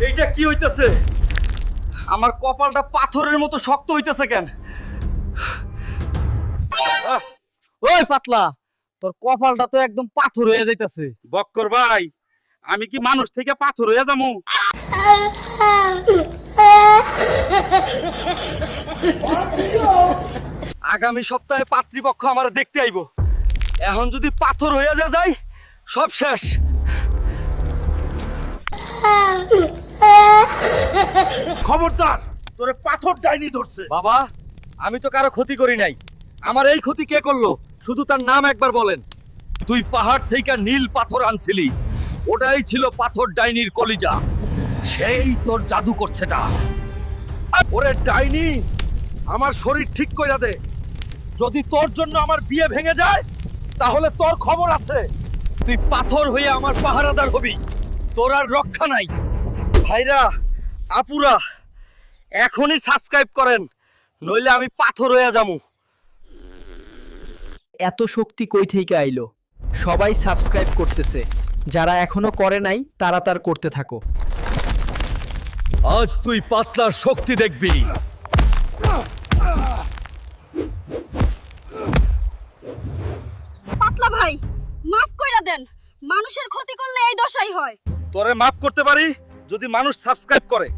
এইটা কি হইতেছে? আমার কপালটা পাথরের মতো শক্ত হইতেছে কেন? ওই পাতলা, তোর কপালটা তো একদম পাথর হয়ে যাইতাছে। বক্কর ভাই, আমি কি মানুষ থেকে পাথর হয়ে যাবো? আগামী সপ্তাহে পাত্রীপক্ষ আমার দেখতে আইব। এখন যদি পাথর হয়ে যায় সব শেষ। খবরদার, তোরে পাথর ডাইনি ধরছে। বাবা, আমি তো কারো ক্ষতি করি নাই। আমার এই ক্ষতি কে করলো শুধু তার নাম একবার বলেন। তুই পাহাড় থেকে নীল পাথর আনছিলি, ওটাই ছিল পাথর ডাইনির কলিজা। সেই তোর জাদু করছেটা। ওরে ডাইনি, আমার শরীর ঠিক কইরা দে। যদি তোর জন্য আমার বিয়ে ভেঙে যায় তাহলে তোর খবর আছে। তুই পাথর হয়ে আমার পাহারাদার হবি, তোর আর রক্ষা নাই। ভাইরা, আপুরা, এখনই সাবস্ক্রাইব করেন, নইলে আমি পাথর হয়ে যাবো। এত শক্তি কই থেকে আইলো? সবাই সাবস্ক্রাইব করতেছে, যারা এখনো করে নাই তারা তার করতে থাকো। আজ তুই পাতলার শক্তি দেখবি। পাতলা ভাই, মাফ কইরা দেন। মানুষের ক্ষতি করলে এই দশাই হয়। তোরে মাফ করতে পারি যদি মানুষ সাবস্ক্রাইব করে।